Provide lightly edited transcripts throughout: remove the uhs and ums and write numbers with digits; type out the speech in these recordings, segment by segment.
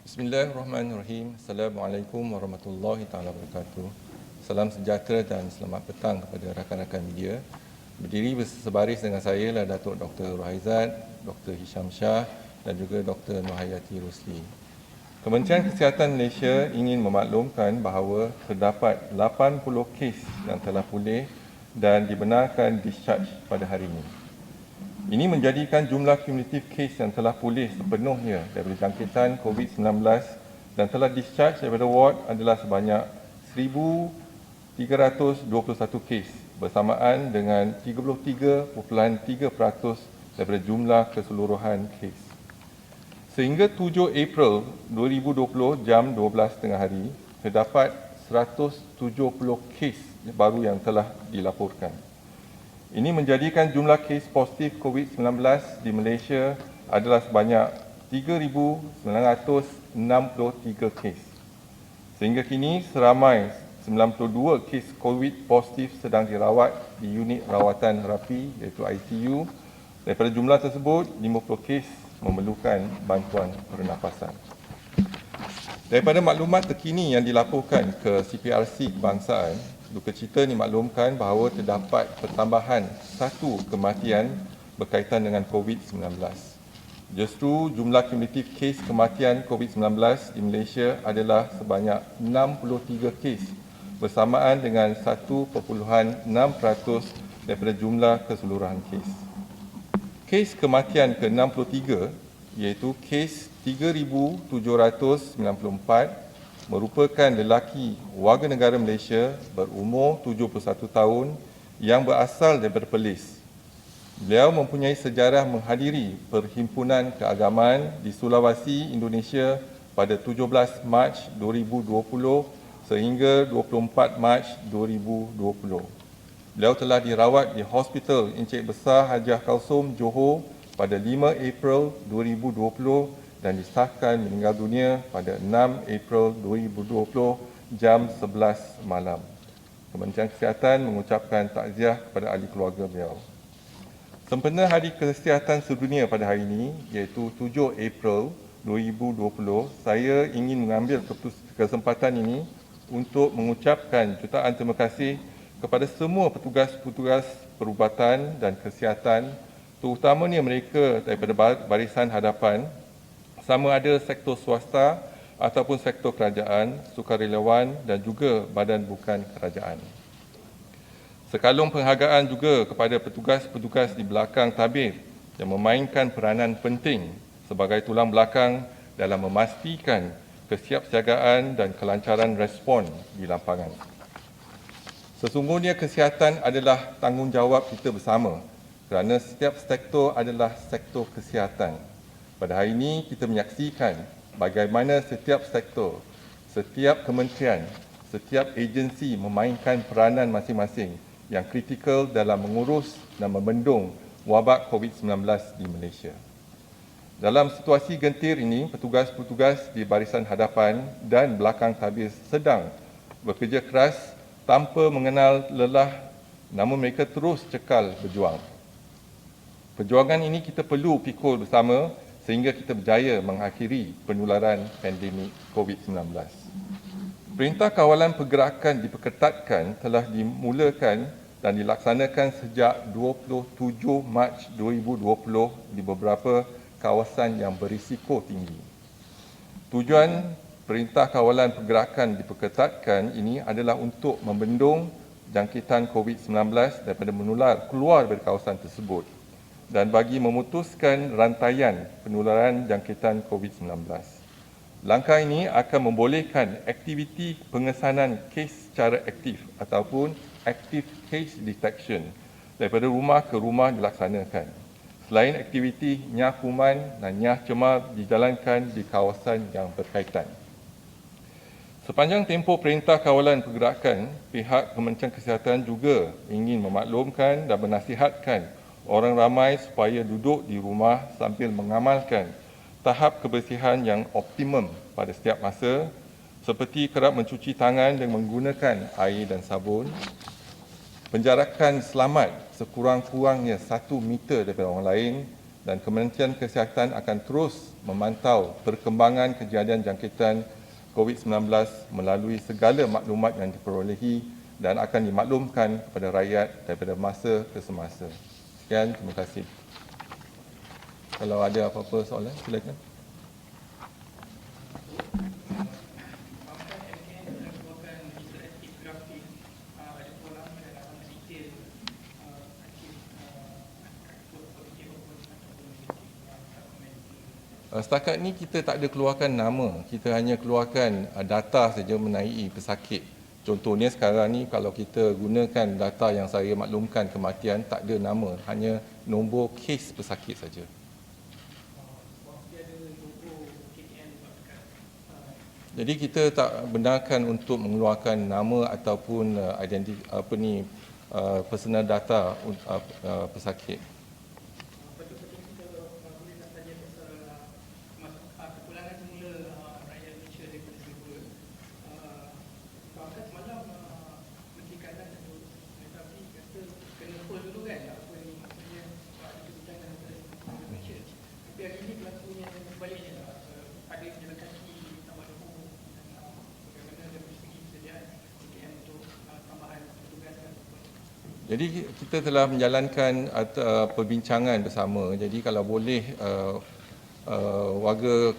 Bismillahirrahmanirrahim. Assalamualaikum warahmatullahi wabarakatuh. Salam sejahtera dan selamat petang kepada rakan-rakan media. Berdiri bersebaris dengan saya adalah Datuk Dr. Rohaizat, Dr. Hisham Shah dan juga Dr. Nohayati Rusli. Kementerian Kesihatan Malaysia ingin memaklumkan bahawa terdapat 80 kes yang telah pulih dan dibenarkan discharge pada hari ini. Ini menjadikan jumlah kumulatif kes yang telah pulih sepenuhnya daripada jangkitan COVID-19 dan telah discharge daripada ward adalah sebanyak 1,321 kes bersamaan dengan 33.3% daripada jumlah keseluruhan kes. Sehingga 7 April 2020 jam 12 tengah hari, terdapat 170 kes baru yang telah dilaporkan. Ini menjadikan jumlah kes positif COVID-19 di Malaysia adalah sebanyak 3,963 kes. Sehingga kini seramai 92 kes COVID positif sedang dirawat di unit rawatan rapi iaitu ICU. Daripada jumlah tersebut, 50 kes memerlukan bantuan pernafasan. Daripada maklumat terkini yang dilaporkan ke CPRC Kebangsaan, duka cita dimaklumkan bahawa terdapat pertambahan 1 kematian berkaitan dengan COVID-19. Justru jumlah kumulatif kes kematian COVID-19 di Malaysia adalah sebanyak 63 kes bersamaan dengan 1.6% daripada jumlah keseluruhan kes. Kes kematian ke-63 iaitu kes 3,794 merupakan lelaki warga negara Malaysia berumur 71 tahun yang berasal daripada Perlis. Beliau mempunyai sejarah menghadiri Perhimpunan Keagamaan di Sulawesi, Indonesia pada 17 Mac 2020 sehingga 24 Mac 2020. Beliau telah dirawat di Hospital Encik Besar Hajiah Kalsum, Johor pada 5 April 2020 dan disahkan meninggal dunia pada 6 April 2020 jam 11 malam. Kementerian Kesihatan mengucapkan takziah kepada ahli keluarga beliau. Sempena Hari Kesihatan Sedunia pada hari ini, iaitu 7 April 2020, saya ingin mengambil kesempatan ini untuk mengucapkan jutaan terima kasih kepada semua petugas-petugas perubatan dan kesihatan, terutamanya mereka daripada barisan hadapan, sama ada sektor swasta ataupun sektor kerajaan, sukarelawan dan juga badan bukan kerajaan. Sekalung penghargaan juga kepada petugas-petugas di belakang tabir yang memainkan peranan penting sebagai tulang belakang dalam memastikan kesiapsiagaan dan kelancaran respon di lapangan. Sesungguhnya kesihatan adalah tanggungjawab kita bersama kerana setiap sektor adalah sektor kesihatan. Pada hari ini, kita menyaksikan bagaimana setiap sektor, setiap kementerian, setiap agensi memainkan peranan masing-masing yang kritikal dalam mengurus dan membendung wabak COVID-19 di Malaysia. Dalam situasi gentir ini, petugas-petugas di barisan hadapan dan belakang tabir sedang bekerja keras tanpa mengenal lelah, namun mereka terus cekal berjuang. Perjuangan ini kita perlu pikul bersama sehingga kita berjaya mengakhiri penularan pandemik COVID-19. Perintah kawalan pergerakan diperketatkan telah dimulakan dan dilaksanakan sejak 27 Mac 2020 di beberapa kawasan yang berisiko tinggi. Tujuan perintah kawalan pergerakan diperketatkan ini adalah untuk membendung jangkitan COVID-19 daripada menular keluar dari kawasan tersebut dan bagi memutuskan rantaian penularan jangkitan COVID-19. Langkah ini akan membolehkan aktiviti pengesanan kes secara aktif ataupun active case detection daripada rumah ke rumah dilaksanakan. Selain aktiviti nyah kuman dan nyah cemar dijalankan di kawasan yang berkaitan. Sepanjang tempoh perintah kawalan pergerakan, pihak Kementerian Kesihatan juga ingin memaklumkan dan menasihatkan orang ramai supaya duduk di rumah sambil mengamalkan tahap kebersihan yang optimum pada setiap masa seperti kerap mencuci tangan dengan menggunakan air dan sabun, penjarakan selamat sekurang-kurangnya 1 meter daripada orang lain dan Kementerian Kesihatan akan terus memantau perkembangan kejadian jangkitan COVID-19 melalui segala maklumat yang diperolehi dan akan dimaklumkan kepada rakyat daripada masa ke semasa. Sekian, terima kasih. Kalau ada apa-apa soalan, silakan. Setakat ni kita tak ada keluarkan nama, kita hanya keluarkan data saja mengenai pesakit. Contohnya sekarang ni kalau kita gunakan data yang saya maklumkan kematian, tak ada nama, hanya nombor kes pesakit saja. Jadi kita tak benarkan untuk mengeluarkan nama ataupun personal data pesakit. Jadi kita telah menjalankan perbincangan bersama. Jadi kalau boleh warga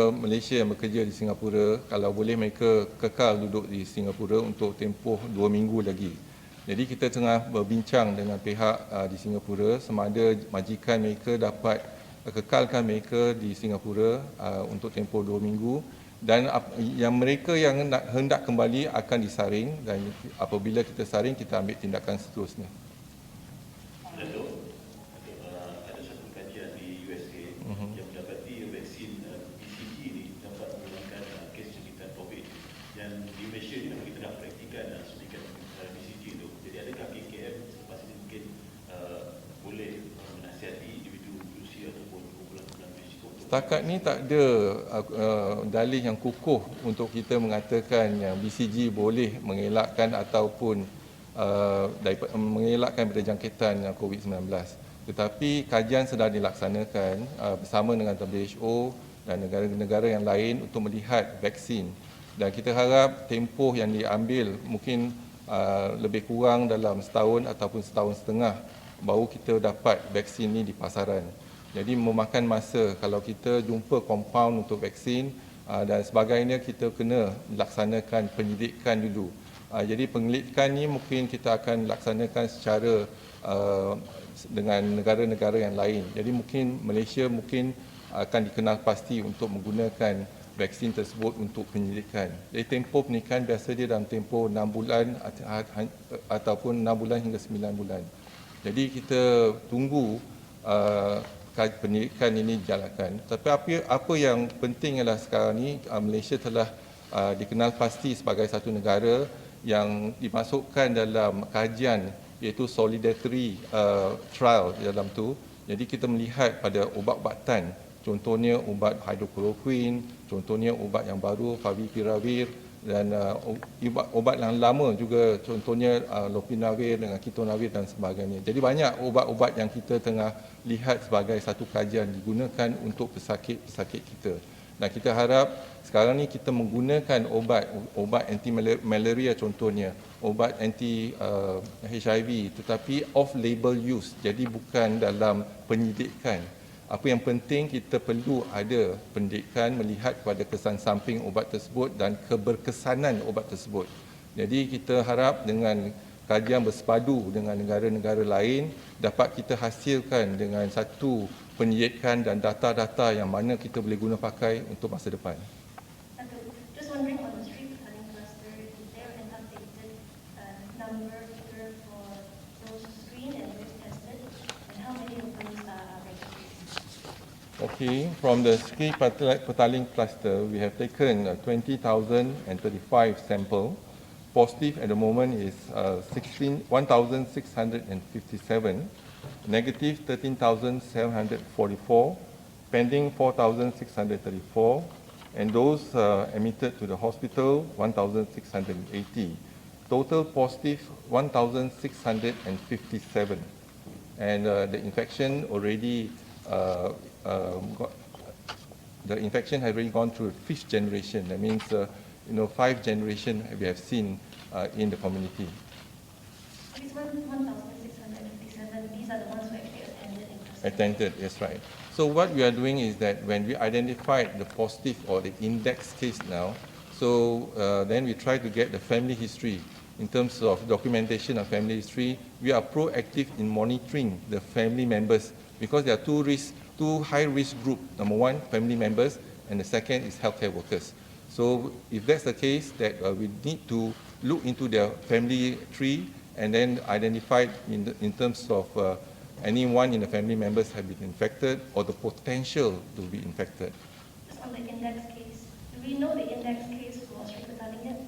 Malaysia yang bekerja di Singapura, kalau boleh mereka kekal duduk di Singapura untuk tempoh 2 minggu lagi. Jadi kita tengah berbincang dengan pihak di Singapura sama ada majikan mereka dapat kekalkan mereka di Singapura untuk tempoh 2 minggu. Dan yang mereka yang hendak kembali akan disaring dan apabila kita saring, kita ambil tindakan seterusnya. Ada satu kajian di USA yang mendapati vaksin BCG ini dapat menurunkan kes jangkitan COVID, dan di Malaysia ini kita dah praktikan suntikan BCG itu. Jadi adakah KKM selepas ini mungkin boleh menasihati individu usia ataupun kumpulan-kumpulan risiko? Setakat ni tak ada dalih yang kukuh untuk kita mengatakan yang BCG boleh mengelakkan ataupun mengelakkan daripada jangkitan COVID-19. Tetapi kajian sedang dilaksanakan bersama dengan WHO dan negara-negara yang lain untuk melihat vaksin. Dan kita harap tempoh yang diambil mungkin lebih kurang dalam setahun ataupun setahun setengah baru kita dapat vaksin ini di pasaran. Jadi memakan masa. Kalau kita jumpa kompaun untuk vaksin dan sebagainya, kita kena laksanakan penyelidikan dulu. Jadi penyelidikan ni mungkin kita akan laksanakan secara dengan negara-negara yang lain. Jadi mungkin Malaysia mungkin akan dikenal pasti untuk menggunakan vaksin tersebut untuk penyelidikan. Jadi tempoh penyelidikan biasa dia dalam tempoh 6 bulan ataupun 6 bulan hingga 9 bulan. Jadi kita tunggu penyelidikan ini dijalankan. Tapi apa yang penting adalah sekarang ni Malaysia telah dikenal pasti sebagai satu negara yang dimasukkan dalam kajian iaitu solidarity trial di dalam tu. Jadi kita melihat pada ubat-ubatan, contohnya ubat hidrokloroquine, contohnya ubat yang baru favipiravir, dan ubat yang lama juga contohnya lopinavir dengan kitonavir dan sebagainya. Jadi banyak ubat-ubat yang kita tengah lihat sebagai satu kajian digunakan untuk pesakit-pesakit kita. Dan kita harap sekarang ni kita menggunakan ubat anti malaria contohnya, obat anti HIV, tetapi off label use. Jadi bukan dalam penyelidikan. Apa yang penting, kita perlu ada pendidikan melihat kepada kesan samping ubat tersebut dan keberkesanan ubat tersebut. Jadi kita harap dengan kajian bersepadu dengan negara-negara lain dapat kita hasilkan dengan satu penyelidikan dan data-data yang mana kita boleh guna pakai untuk masa depan. Just wondering on the street perkembangan cluster, is there an updated number figure for those screened and those tested, and how many of those are registered? Okay, from the ski petaling cluster, we have taken 20,035 samples. Positive at the moment is 1,657, negative 13,744, pending 4,634, and those admitted to the hospital 1,680. Total positive 1,657, and the infection already the infection has already gone through 5th generation. That means, 5 generation we have seen in the community. These 1,657, these are the ones who actually attended in person. Attended, yes, right. So what we are doing is that when we identified the positive or the index case now, so then we try to get the family history. In terms of documentation of family history, we are proactive in monitoring the family members because there are two high-risk groups. Number one, family members, and the second is healthcare workers. So if that's the case, that we need to look into their family tree and then identify in terms of anyone in the family members have been infected or the potential to be infected. Just on the index case, do we know the index case for Sri Petalingan?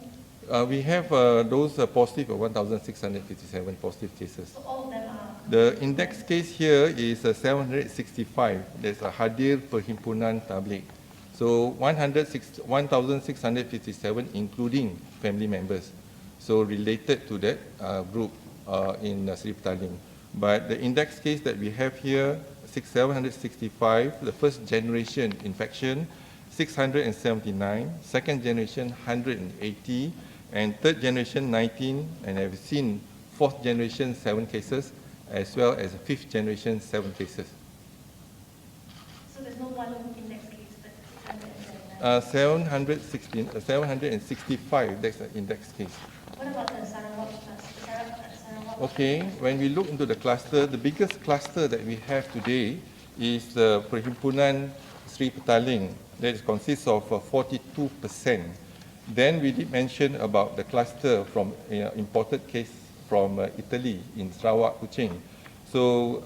We have those positive, 1,657 positive cases. So all of them are? The index case here is 765. There's a hadir perhimpunan tabligh. So 1,657 including family members. So related to that group in Sri Petaling. But the index case that we have here, 765, the first generation infection, 679, second generation 180, and third generation 19, and I've seen fourth generation 7 cases, as well as fifth generation 7 cases. So there's no one index case, but 679? 765, that's the index case. What about the Sarawak cluster? Sarawak? Okay, when we look into the cluster, the biggest cluster that we have today is the Perhimpunan Sri Petaling. That consists of 42%. Then we did mention about the cluster from imported case from Italy in Sarawak, Kuching. So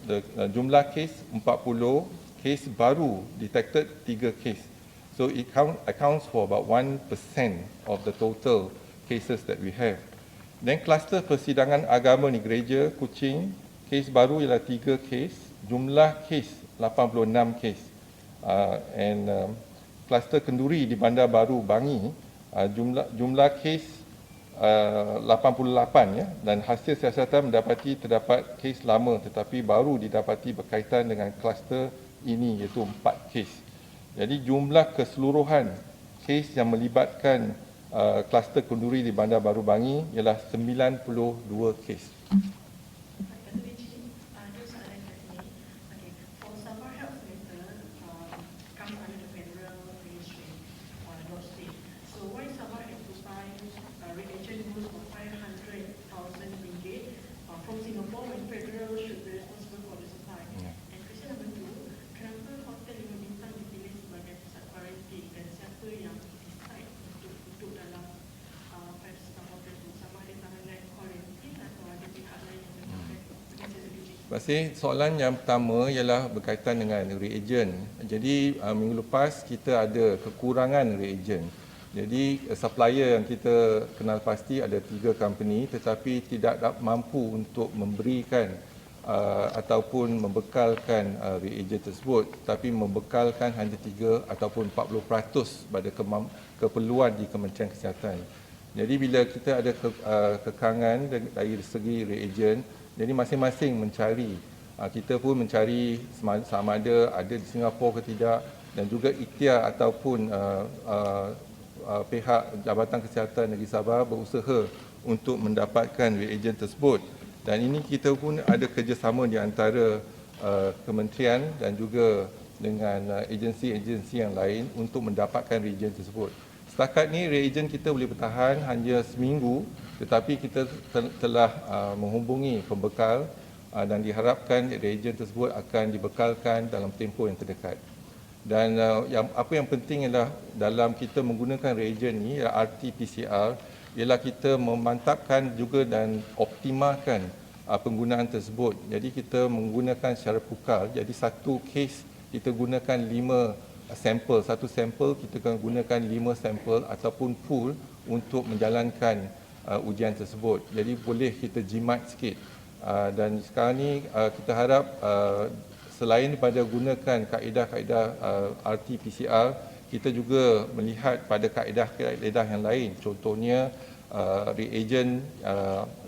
the jumlah case 40, case baru detected 3 case. So it accounts for about 1% of the total cases that we have. Then cluster persidangan agama di gereja Kuching, case baru ialah 3 case, jumlah case 86 case. Kluster kenduri di Bandar Baru Bangi, jumlah kes 88 ya, dan hasil siasatan mendapati terdapat kes lama tetapi baru didapati berkaitan dengan kluster ini iaitu 4 kes. Jadi jumlah keseluruhan kes yang melibatkan kluster kenduri di Bandar Baru Bangi ialah 92 kes. Soalan yang pertama ialah berkaitan dengan reagen. Jadi minggu lepas kita ada kekurangan reagen. Jadi supplier yang kita kenal pasti ada 3 company tetapi tidak mampu untuk memberikan ataupun membekalkan reagen tersebut, tapi membekalkan hanya 3 ataupun 40% pada keperluan di Kementerian Kesihatan. Jadi bila kita ada kekangan dari segi reagen, jadi masing-masing mencari, kita pun mencari sama ada di Singapura ke tidak, dan juga ikhtiar ataupun pihak Jabatan Kesihatan Negeri Sabah berusaha untuk mendapatkan reagen tersebut. Dan ini kita pun ada kerjasama di antara kementerian dan juga dengan agensi-agensi yang lain untuk mendapatkan reagen tersebut. Setakat ni reagen kita boleh bertahan hanya seminggu, tetapi kita telah menghubungi pembekal dan diharapkan reagen tersebut akan dibekalkan dalam tempoh yang terdekat. Dan apa yang penting ialah dalam kita menggunakan reagen ni, RT-PCR, ialah kita memantapkan juga dan optimalkan penggunaan tersebut. Jadi kita menggunakan secara pukal, jadi satu kes kita gunakan 5 sampel, satu sampel kita akan gunakan 5 sampel ataupun pool untuk menjalankan ujian tersebut. Jadi boleh kita jimat sikit. Dan sekarang ni kita harap selain daripada gunakan kaedah-kaedah RT-PCR, kita juga melihat pada kaedah-kaedah yang lain. Contohnya reagen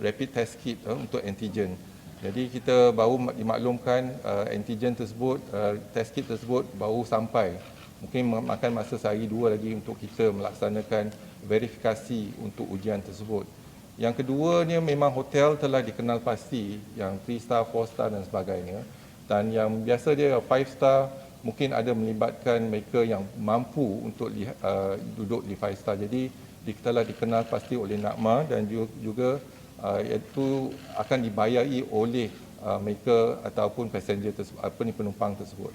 rapid test kit untuk antigen. Jadi kita baru dimaklumkan antigen tersebut, test kit tersebut baru sampai Mungkin memakan masa sehari dua lagi untuk kita melaksanakan verifikasi untuk ujian tersebut. Yang keduanya memang hotel telah dikenal pasti, yang 3 star, 4 star dan sebagainya. Dan yang biasa dia 5 star, mungkin ada melibatkan mereka yang mampu untuk duduk di 5 star. Jadi telah dikenal pasti oleh NAKMA dan juga itu akan dibayari oleh mereka ataupun passenger tersebut, penumpang tersebut.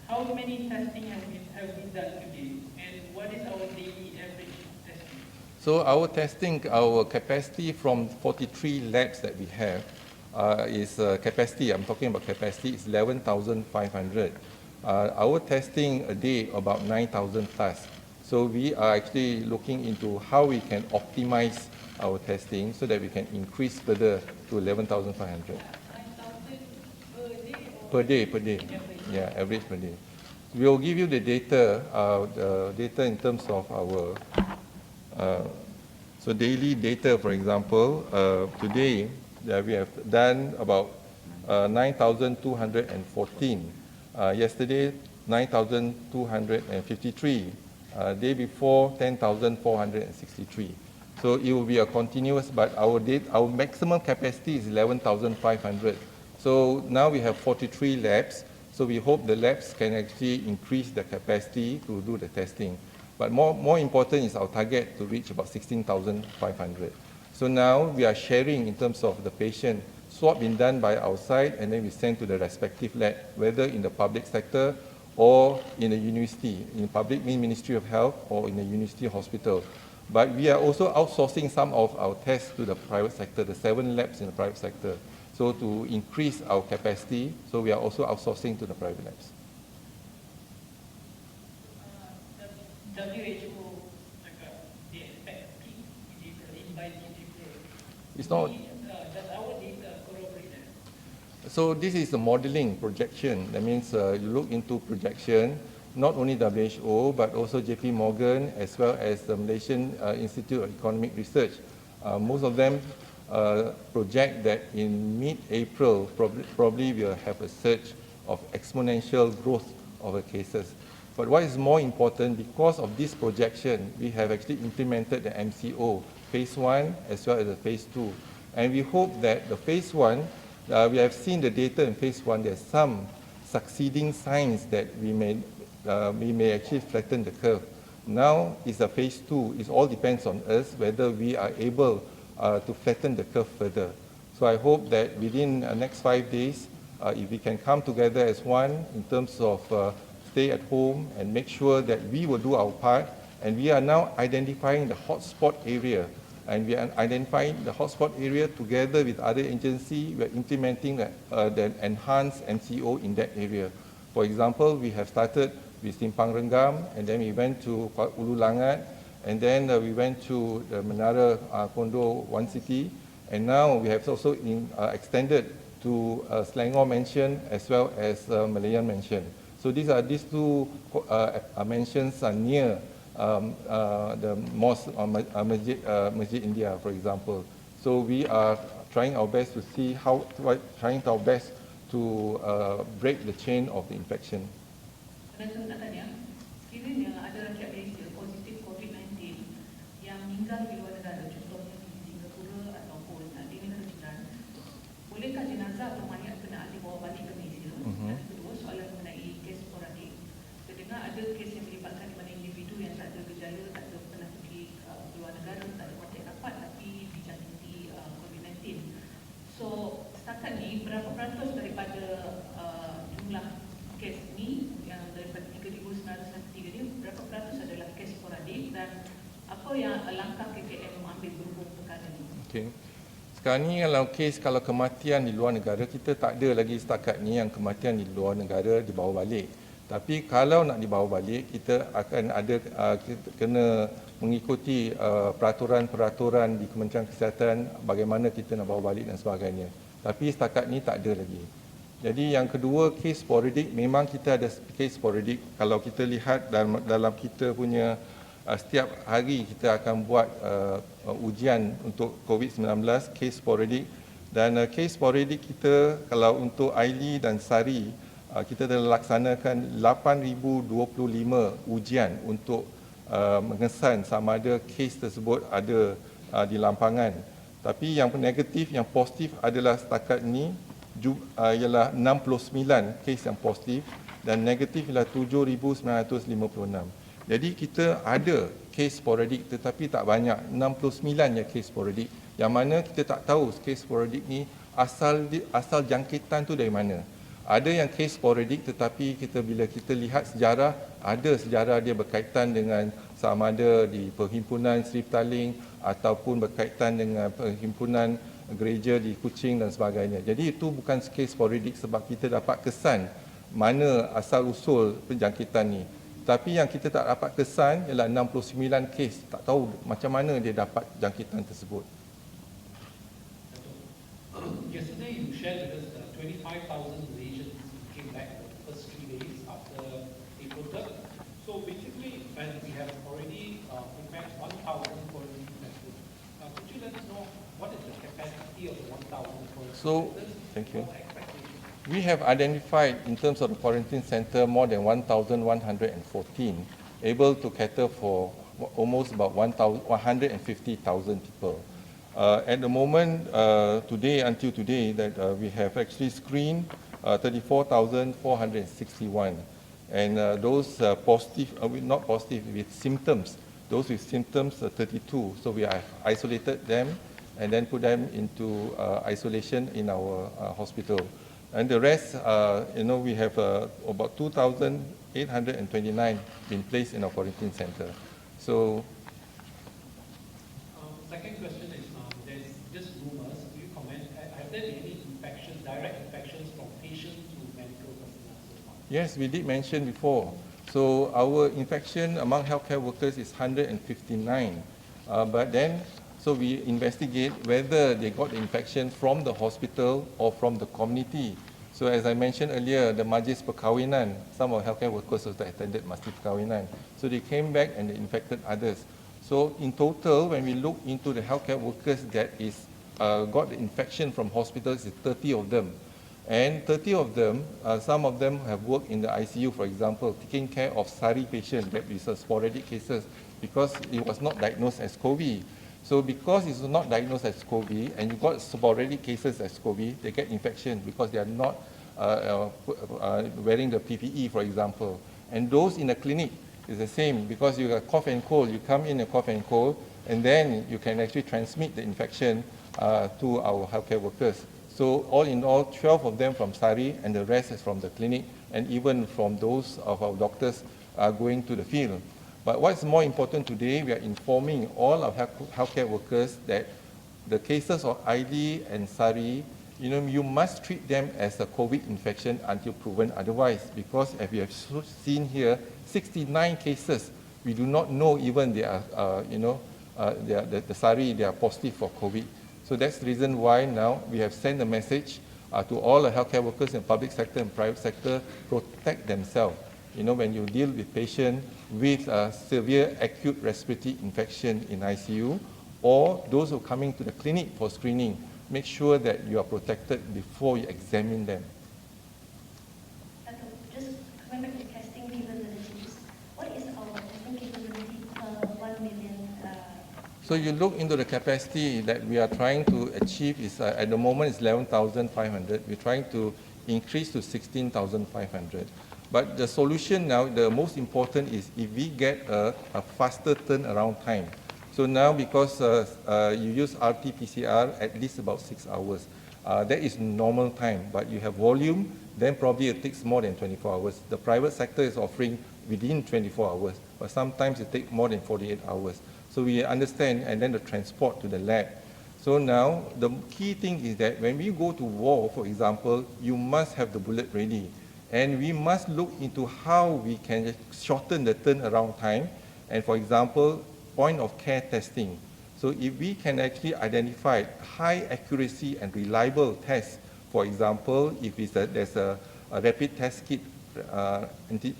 How many testing have we done today, and what is our daily average testing? So our capacity from 43 labs that we have is capacity. I'm talking about capacity is 11,500. Our testing a day about 9,000 plus. So we are actually looking into how we can optimize our testing so that we can increase further to 11,500. 9,000 per day? Per day. Yeah, average per day. We will give you the data in terms of our so daily data. For example, today we have done about 9,214. Yesterday, 9,253. Day before, 10,463. So it will be a continuous, but our maximum capacity is 11,500. So now we have 43 labs. So we hope the labs can actually increase the capacity to do the testing. But more important is our target to reach about 16,500. So now we are sharing in terms of the patient swab being done by our side, and then we send to the respective lab, whether in the public sector or in a university. In public means Ministry of Health or in a university hospital. But we are also outsourcing some of our tests to the private sector, the 7 labs in the private sector. So to increase our capacity, so we are also outsourcing to the private labs. WHO, they expect peak by April. It's not. Does our data corroborate that? So this is the modeling projection. That means you look into projection, not only WHO, but also JP Morgan, as well as the Malaysian Institute of Economic Research. Most of them project that in mid-April, probably we'll have a surge of exponential growth of the cases. But what is more important, because of this projection, we have actually implemented the MCO, phase 1 as well as the phase 2. And we hope that the phase 1, we have seen the data in phase 1, there's some succeeding signs that we may actually flatten the curve. Now is a phase 2, it all depends on us whether we are able to flatten the curve further. So I hope that within the next 5 days, if we can come together as one in terms of stay at home and make sure that we will do our part, and we are now identifying the hotspot area, and we are identifying the hotspot area together with other agencies. We are implementing the enhanced MCO in that area. For example, we have started with Simpang Renggam, and then we went to Ulu Langat, and then we went to the Menara Kondo One City, and now we have also extended to Selangor Mansion as well as Malayan Mansion. So these two mansions are near the mosque, Masjid India, for example. So we are trying our best to see trying our best to break the chain of the infection. Saya nak tanya, sekiranya ada rakyat Malaysia positif COVID-19 yang meninggal di luar negara, contohnya di Singapura ataupun di negara jiran, bolehkah jenazah atau mayat kena dibawa balik ke Malaysia? Dan kedua, soalan mengenai kes sporadik. Terdengar ada kes yang melibatkan di mana individu yang tak ada gejala, tak ada pernah pergi ke luar negara, tak ada kontak rapat tapi dijangkiti COVID-19. So, setakat ni berapa peratus daripada jumlah kes ni yang daripada 3,903 ni, berapa peratus adalah kes sporadik dan apa yang langkah KKM mengambil berhubung perkara ni? Okay. Sekarang ni kalau kematian di luar negara, kita tak ada lagi setakat ni yang kematian di luar negara dibawa balik. Tapi kalau nak dibawa balik, kita akan ada kita kena mengikuti peraturan-peraturan di Kementerian Kesihatan bagaimana kita nak bawa balik dan sebagainya. Tapi setakat ni tak ada lagi. Jadi yang kedua, kes sporadik, memang kita ada kes sporadik. Kalau kita lihat dalam kita punya setiap hari kita akan buat ujian untuk COVID-19, kes sporadik. Dan kes sporadik kita, kalau untuk Aili dan Sari, kita telah laksanakan 8,025 ujian untuk mengesan sama ada kes tersebut ada di lampangan. Tapi yang negatif, yang positif adalah setakat ini ialah 69 kes yang positif dan negatif ialah 7,956. Jadi kita ada kes sporadik tetapi tak banyak, 69 je kes sporadik, yang mana kita tak tahu kes sporadik ni asal jangkitan tu dari mana. Ada yang kes sporadik tetapi bila kita lihat sejarah, ada sejarah dia berkaitan dengan sama ada di perhimpunan Sri Petaling ataupun berkaitan dengan perhimpunan gereja di Kuching dan sebagainya. Jadi itu bukan kes sporadik sebab kita dapat kesan mana asal usul penjangkitan ni. Tapi yang kita tak dapat kesan ialah 69 kes, tak tahu macam mana dia dapat jangkitan tersebut. Yesterday you shared with us 25,000 Malaysians came back the first 3 days after April 3rd. So basically, when we have already prepared 1,000 quarantine centers, could you let us know what is the capacity of the 1,000 quarantine centers? Thank you. What expectations? We have identified in terms of the quarantine center more than 1,114, able to cater for almost about 150,000 people. At the moment, until today, that we have actually screened 34,461. And those positive, not positive, with symptoms, those with symptoms 32. So we have isolated them and then put them into isolation in our hospital. And the rest, we have about 2,829 been placed in our quarantine center. So, second question is, there's just rumors. Do you comment? Have there been any infections, direct infections from patients to medical personnel so far? yes, we did mention before. So our infection among healthcare workers is 159. But then, so we investigate whether they got the infection from the hospital or from the community. So as I mentioned earlier, the majlis perkahwinan, some of healthcare workers also attended majlis perkahwinan. So they came back and they infected others. So in total, when we look into the healthcare workers that is got the infection from hospitals, it's 30 of them. And 30 of them, some of them have worked in the ICU, for example, taking care of SARI patient, that is a sporadic cases, because it was not diagnosed as COVID. So because it's not diagnosed as COVID and you got sporadic cases as COVID, they get infection because they are not wearing the PPE, for example. And those in the clinic is the same, because you got cough and cold, you come in a cough and cold, and then you can actually transmit the infection to our healthcare workers. So all in all, 12 of them from SARI and the rest is from the clinic, and even from those of our doctors going to the field. But what's more important today, we are informing all our healthcare workers that the cases of ID and SARI, you must treat them as a COVID infection until proven otherwise, because as we have seen here, 69 cases, we do not know even they are, the SARI, they are positive for COVID. So that's the reason why now we have sent a message to all the healthcare workers in public sector and private sector, protect themselves. When you deal with patients with severe acute respiratory infection in ICU, or those who are coming to the clinic for screening, make sure that you are protected before you examine them. Just coming back to testing capabilities, what is our testing capability per 1 million? So you look into the capacity that we are trying to achieve is at the moment is 11,500. We're trying to increase to 16,500. But the solution now, the most important is if we get a faster turnaround time. So now because you use RT-PCR at least about 6 hours, that is normal time, but you have volume, then probably it takes more than 24 hours. The private sector is offering within 24 hours, but sometimes it takes more than 48 hours. So we understand, and then the transport to the lab. So now the key thing is that when we go to war, for example, you must have the bullet ready. And we must look into how we can shorten the turnaround time. And for example, point of care testing. So if we can actually identify high accuracy and reliable tests, for example, if there's a rapid test kit, a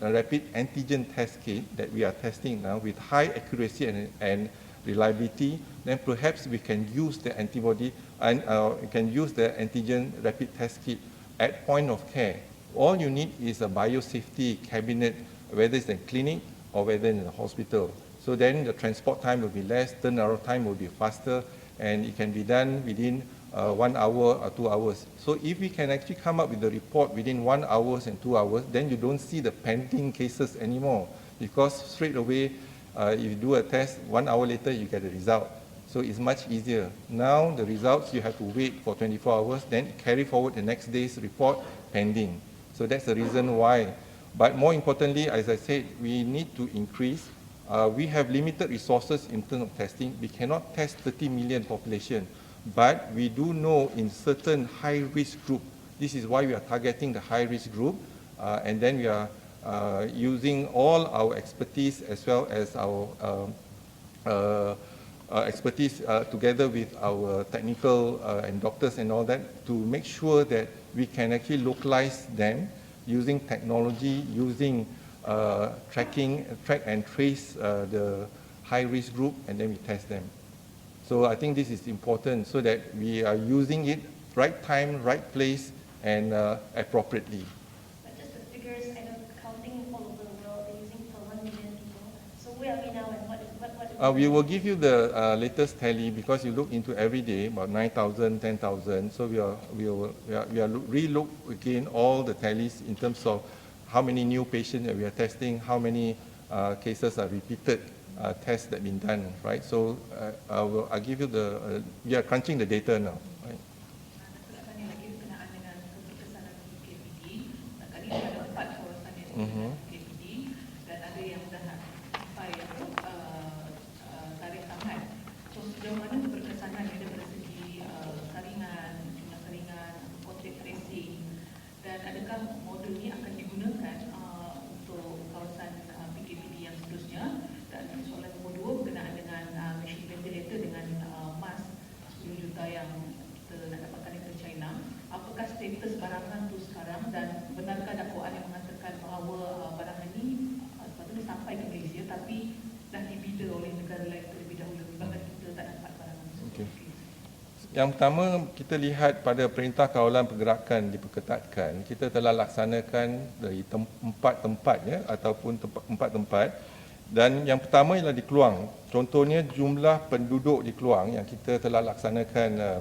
rapid antigen test kit that we are testing now with high accuracy and reliability, then perhaps we can use the antibody and we can use the antigen rapid test kit at point of care, All you need is a biosafety cabinet, whether it's in clinic or whether in the hospital. So then the transport time will be less, turnaround time will be faster, and it can be done within 1 hour or 2 hours. So if we can actually come up with the report within 1 hour and 2 hours, then you don't see the pending cases anymore, because straight away, if you do a test, 1 hour later you get the result. So it's much easier. Now the results you have to wait for 24 hours, then carry forward the next day's report pending. So that's the reason why. But more importantly, as I said, we need to increase. We have limited resources in terms of testing. We cannot test 30 million population, but we do know in certain high-risk group. This is why we are targeting the high-risk group, and then we are using all our expertise as well as our expertise together with our technical and doctors and all that, to make sure that we can actually localize them using technology, using track and trace the high-risk group, and then we test them. So I think this is important, so that we are using it right time, right place, and appropriately. But just the figures, I know counting all over the world, they're using per 1 million people. So where are we now, and what we will give you the latest tally, because you look into every day about 9,000, 10,000. So we are re-look again all the tallies in terms of how many new patients that we are testing, how many cases are repeated tests that been done, right? So I'll give you the we are crunching the data now, right? Mm-hmm. Sejauh mana keberkesanan dia dari segi saringan, jumlah saringan, contact tracing, dan adakah model ini akan digunakan untuk kawasan PKPD yang seterusnya? Dan soalan nombor 2 berkenaan dengan machine ventilator dengan mas 10 juta yang kita nak dapatkan dari China. Apakah status barangan tu sekarang, dan benarkah dakwaan yang mengatakan bahawa barangan ini sepatutnya sampai ke Malaysia tapi dah dibida oleh negara lain terlebih dahulu, bahkan kita tak dapat barangan tersebut? Okay. Yang pertama, kita lihat pada Perintah Kawalan Pergerakan diperketatkan, kita telah laksanakan dari 4 tempat ya, ataupun 4 tempat. Dan yang pertama ialah di Keluang. Contohnya jumlah penduduk di Keluang yang kita telah laksanakan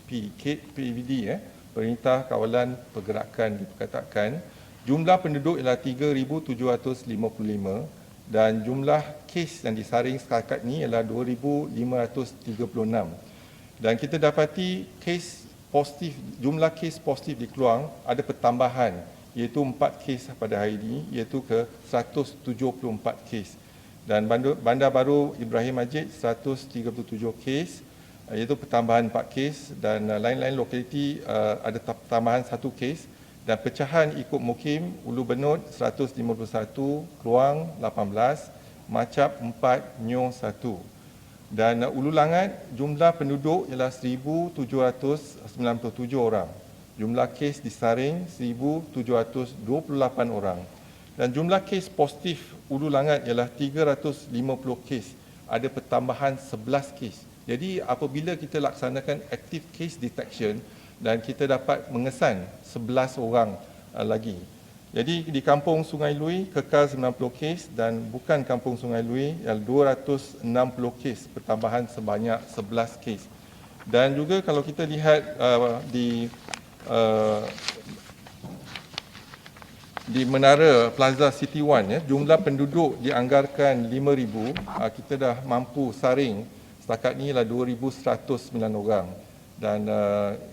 PVD ya, Perintah Kawalan Pergerakan diperketatkan. Jumlah penduduk ialah 3,755 dan jumlah kes yang disaring setakat ini ialah 2,536. Dan kita dapati kes positif, jumlah kes positif di Keluang ada pertambahan, iaitu 4 kes pada hari ini, iaitu ke 174 kes. Dan Bandar Baru Ibrahim Majid 137 kes, iaitu pertambahan 4 kes, dan lain-lain lokaliti ada tambahan 1 kes. Dan pecahan ikut mukim, Ulu Benut 151, Keluang 18, Macap 4, Nyoh 1. Dan Ulu Langat, jumlah penduduk ialah 1,797 orang. Jumlah kes disaring 1,728 orang. Dan jumlah kes positif Ulu Langat ialah 350 kes. Ada pertambahan 11 kes. Jadi apabila kita laksanakan active case detection, dan kita dapat mengesan 11 orang lagi. Jadi di Kampung Sungai Lui kekal 90 kes, dan bukan Kampung Sungai Lui yang 260 kes, pertambahan sebanyak 11 kes. Dan juga kalau kita lihat di Menara Plaza City One ya, jumlah penduduk dianggarkan 5,000, kita dah mampu saring setakat ni ialah 2,109 orang. Dan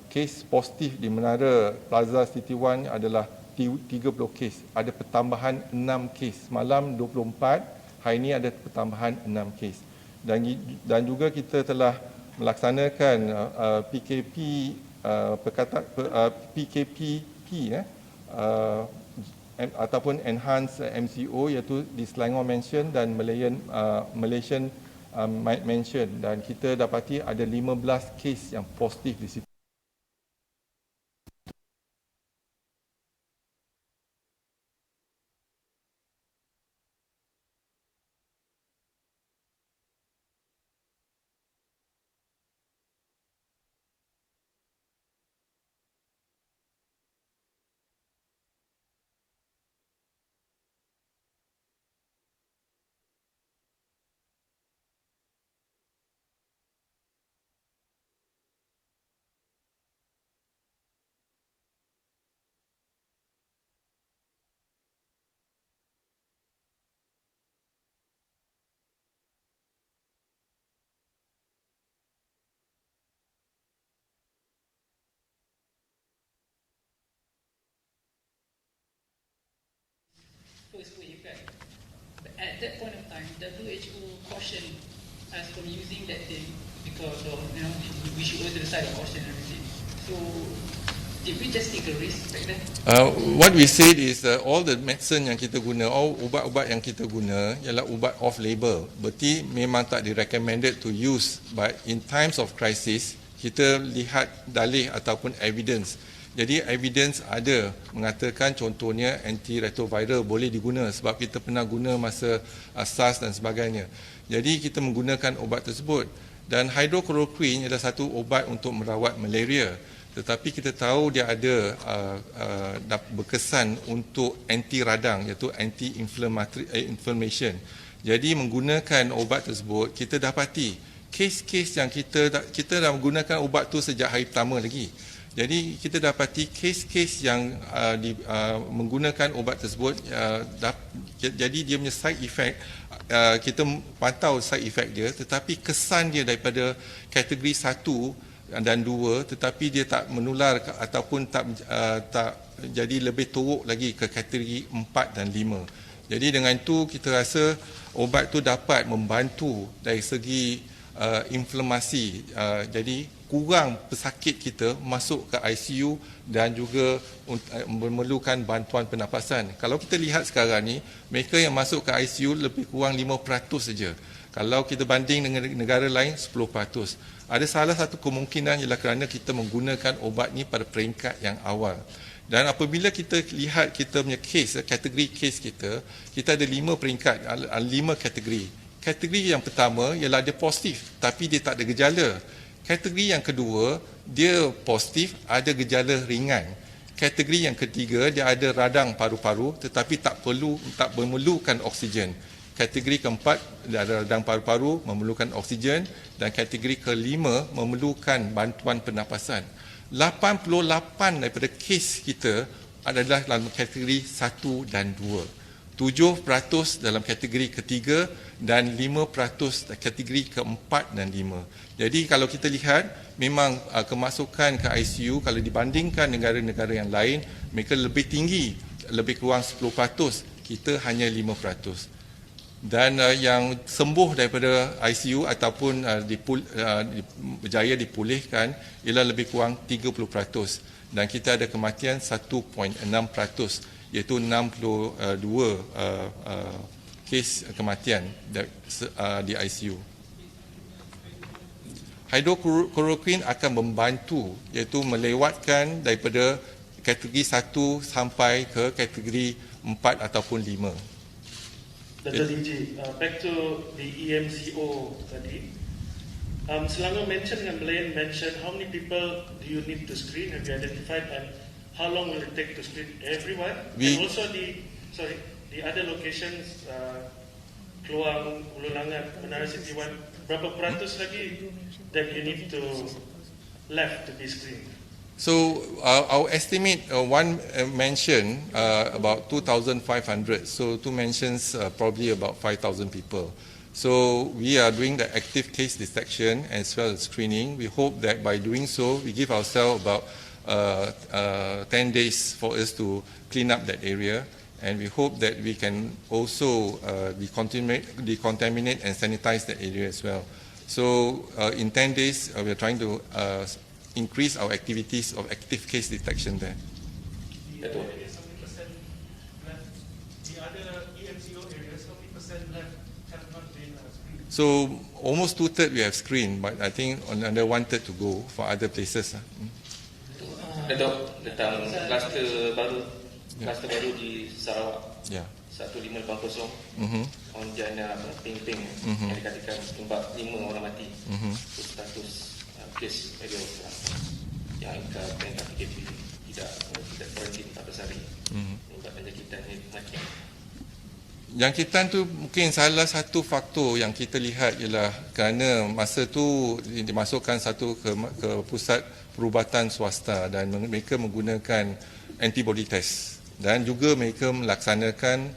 kes positif di Menara Plaza City One adalah 30 kes. Ada pertambahan 6 kes. Malam 24, hari ini ada pertambahan 6 kes. Dan juga kita telah melaksanakan PKPP ya, ataupun Enhanced MCO, iaitu di Selangor Mansion dan Malaysian Mansion. Dan kita dapati ada 15 kes yang positif di situ. at that point of time, WHO cautioned us from using that thing because of, we should go to the side of caution and everything. So, did we just take a risk back then? What we said is all the medicine yang kita guna, all ubat-ubat yang kita guna ialah ubat off label. Berarti memang tak recommended to use, but in times of crisis kita lihat dalih ataupun evidence. Jadi evidence ada mengatakan contohnya antiretroviral boleh diguna sebab kita pernah guna masa SARS dan sebagainya. Jadi kita menggunakan ubat tersebut, dan hydrochloroquine adalah satu ubat untuk merawat malaria. Tetapi kita tahu dia ada berkesan untuk anti radang, iaitu anti-inflammation. Jadi menggunakan ubat tersebut, kita dapati kes-kes yang kita dah menggunakan ubat tu sejak hari pertama lagi. Jadi kita dapati kes-kes yang menggunakan ubat tersebut, jadi dia punya side effect, kita pantau side effect dia, tetapi kesan dia daripada kategori 1 dan 2, tetapi dia tak menular ataupun tak jadi lebih teruk lagi ke kategori 4 dan 5. Jadi dengan itu kita rasa ubat tu dapat membantu dari segi inflamasi, jadi kurang pesakit kita masuk ke ICU dan juga memerlukan bantuan pernafasan. Kalau kita lihat sekarang ni, mereka yang masuk ke ICU lebih kurang 5% saja. Kalau kita banding dengan negara lain, 10%. Ada salah satu kemungkinan ialah kerana kita menggunakan ubat ni pada peringkat yang awal. Dan apabila kita lihat kita punya kes, kategori kes kita ada 5 peringkat, 5 kategori. Kategori yang pertama ialah dia positif tapi dia tak ada gejala. Kategori yang kedua, dia positif ada gejala ringan. Kategori yang ketiga, dia ada radang paru-paru tetapi tak memerlukan oksigen. Kategori keempat, ada radang paru-paru, memerlukan oksigen, dan kategori kelima memerlukan bantuan pernafasan. 88 daripada kes kita adalah dalam kategori 1 dan 2. 7% dalam kategori ketiga dan 5% kategori keempat dan 5. Jadi kalau kita lihat, memang kemasukan ke ICU kalau dibandingkan negara-negara yang lain, mereka lebih tinggi, lebih kurang 10%, kita hanya 5%. Dan yang sembuh daripada ICU ataupun berjaya dipulihkan ialah lebih kurang 30%, dan kita ada kematian 1.6%, iaitu 62 kes kematian di ICU. Hydrochloroquine akan membantu, iaitu melewatkan daripada kategori 1 sampai ke kategori 4 ataupun 5. Dr. Linji, back to the EMCO tadi. Selangor mention dengan Malayan mention how many people do you need to screen? Have you identified, and how long will it take to screen everyone? And also the other locations, Keluang, Ulu Langat, Menara City 1, berapa peratus lagi that you need to left to be screened? So our estimate, one mention about 2,500. So two mentions probably about 5,000 people. So we are doing the active case detection as well as screening. We hope that by doing so, we give ourselves about 10 days for us to clean up that area. And we hope that we can also decontaminate and sanitize that area as well. So in 10 days, we are trying to increase our activities of active case detection there. The other EMCO areas, how many percent left have not been screened? So almost 2/3 we have screened, but I think another 1/3 to go for other places. Datuk, tentang kluster baru di Sarawak. Yeah. 1580 on jana ping-ping yang dikatakan menyebab 5 orang mati. Status kes radio yang angka PKP tidak kuarantin 14 hari menyebabkan jangkitan mati. Jangkitan tu mungkin salah satu faktor yang kita lihat ialah kerana masa tu dimasukkan satu ke pusat perubatan swasta dan mereka menggunakan antibody test, dan juga mereka melaksanakan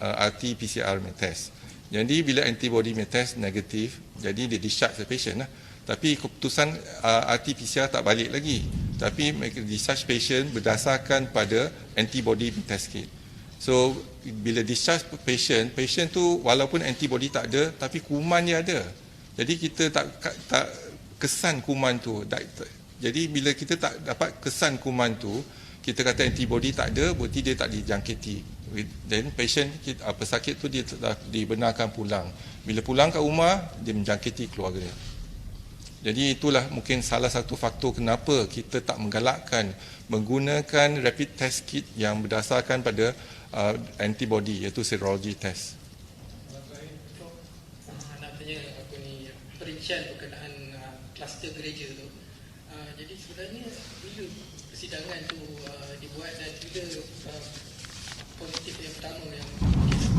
RT-PCR test. Jadi bila antibody test negatif, jadi dia discharge the patient lah. Tapi keputusan RT-PCR tak balik lagi. Tapi mereka discharge patient berdasarkan pada antibody test kit. So bila discharge patient tu walaupun antibody tak ada tapi kuman dia ada. Jadi kita tak kesan kuman tu. Jadi bila kita tak dapat kesan kuman tu, kita kata antibody tak ada, berarti dia tak dijangkiti. Then patient pesakit tu dia telah dibenarkan pulang. Bila pulang ke rumah, dia menjangkiti keluarga dia. Jadi itulah mungkin salah satu faktor kenapa kita tak menggalakkan menggunakan rapid test kit yang berdasarkan pada antibody, iaitu serology test. Nak tanya aku ni perincian berkenaan kluster gereja tu. Jadi sebenarnya bila persidangan tu dibuat dan juga positif yang pertama yang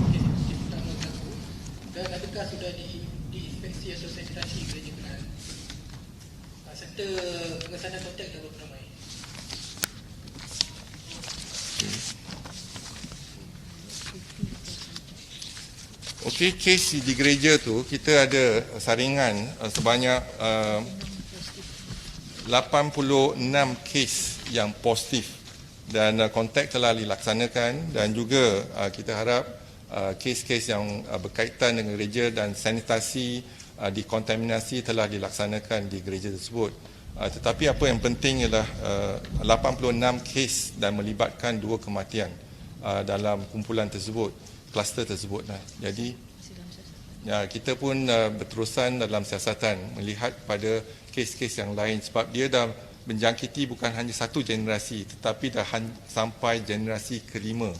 kes pertama berlaku, dan adakah sudah diinspeksi atau sanitasi gereja berkenaan serta pengesanan kontak dan berapa ramai? Okey, kes di gereja tu kita ada saringan sebanyak 86 kes yang positif dan kontak telah dilaksanakan, dan juga kita harap kes-kes yang berkaitan dengan gereja dan sanitasi dikontaminasi telah dilaksanakan di gereja tersebut. Tetapi apa yang penting ialah 86 kes dan melibatkan 2 kematian dalam kumpulan tersebut, kluster tersebut. Jadi kita pun berterusan dalam siasatan melihat pada kes-kes yang lain, sebab dia dah menjangkiti bukan hanya satu generasi tetapi dah sampai generasi kelima.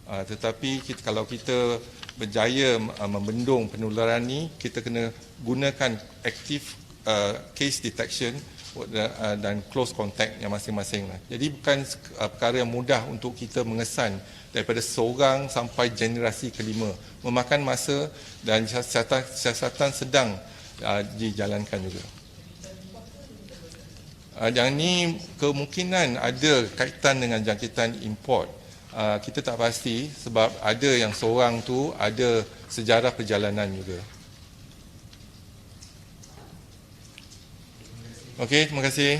Tetapi kalau kita berjaya membendung penularan ni, kita kena gunakan active case detection dan close contact yang masing-masing. Jadi bukan perkara yang mudah untuk kita mengesan daripada seorang sampai generasi kelima. Memakan masa dan siasatan sedang dijalankan juga. Yang ni kemungkinan ada kaitan dengan jangkitan import. Kita tak pasti sebab ada yang seorang tu ada sejarah perjalanan juga. Okey, terima kasih.